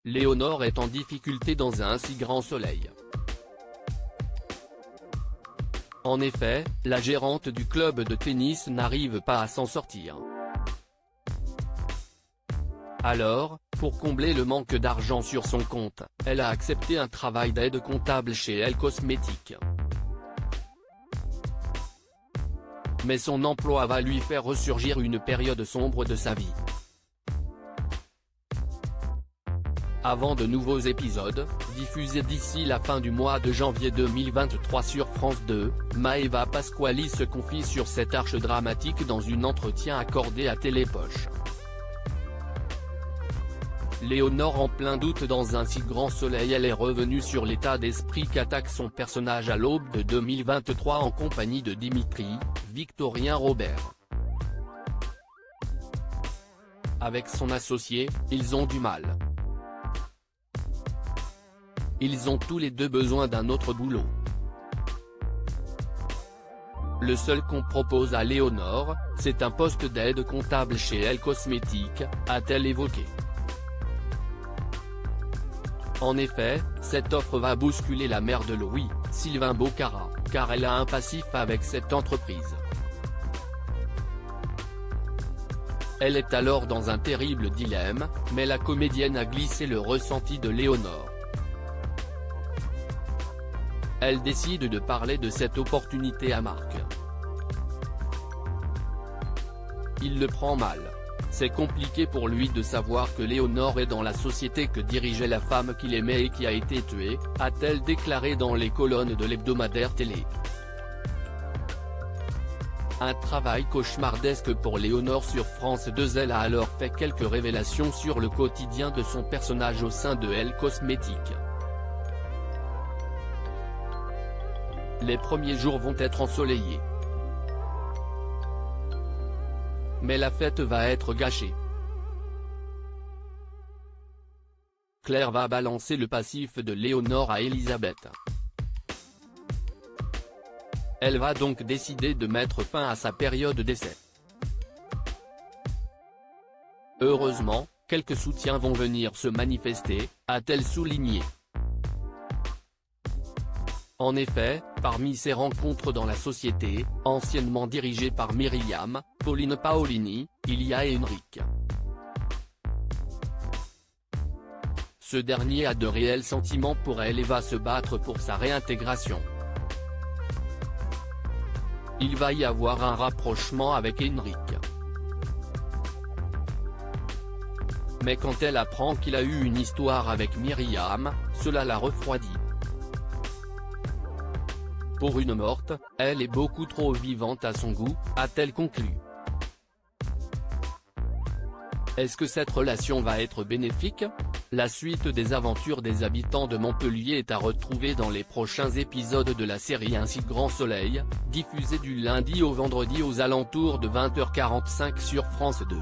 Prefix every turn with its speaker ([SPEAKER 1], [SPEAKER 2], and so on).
[SPEAKER 1] Léonore est en difficulté dans un si grand soleil. En effet, la gérante du club de tennis n'arrive pas à s'en sortir. Alors, pour combler le manque d'argent sur son compte, elle a accepté un travail d'aide comptable chez Elle Cosmétiques. Mais son emploi va lui faire ressurgir une période sombre de sa vie. Avant de nouveaux épisodes, diffusés d'ici la fin du mois de janvier 2023 sur France 2, Maeva Pasquali se confie sur cette arche dramatique dans un entretien accordé à Télépoche. Léonore en plein doute dans un si grand soleil. Elle est revenue sur l'état d'esprit qu'attaque son personnage à l'aube de 2023 en compagnie de Dimitri, Victorien Robert. Avec son associé, ils ont du mal. Ils ont tous les deux besoin d'un autre boulot. Le seul qu'on propose à Léonore, c'est un poste d'aide comptable chez Elle Cosmétiques, a-t-elle évoqué. En effet, cette offre va bousculer la mère de Louis, Sylvain Bocara, car elle a un passif avec cette entreprise. Elle est alors dans un terrible dilemme, mais la comédienne a glissé le ressenti de Léonore. Elle décide de parler de cette opportunité à Marc. Il le prend mal. C'est compliqué pour lui de savoir que Léonore est dans la société que dirigeait la femme qu'il aimait et qui a été tuée, a-t-elle déclaré dans les colonnes de l'hebdomadaire télé. Un travail cauchemardesque pour Léonore sur France 2. Elle a alors fait quelques révélations sur le quotidien de son personnage au sein de Elle Cosmétiques. Les premiers jours vont être ensoleillés. Mais la fête va être gâchée. Claire va balancer le passif de Léonore à Elisabeth. Elle va donc décider de mettre fin à sa période d'essai. Heureusement, quelques soutiens vont venir se manifester, a-t-elle souligné. En effet, parmi ces rencontres dans la société, anciennement dirigée par Myriam, Pauline Paolini, il y a Henrik. Ce dernier a de réels sentiments pour elle et va se battre pour sa réintégration. Il va y avoir un rapprochement avec Henrik. Mais quand elle apprend qu'il a eu une histoire avec Myriam, cela la refroidit. Pour une morte, elle est beaucoup trop vivante à son goût, a-t-elle conclu. Est-ce que cette relation va être bénéfique? La suite des aventures des habitants de Montpellier est à retrouver dans les prochains épisodes de la série Un si grand soleil, diffusée du lundi au vendredi aux alentours de 20h45 sur France 2.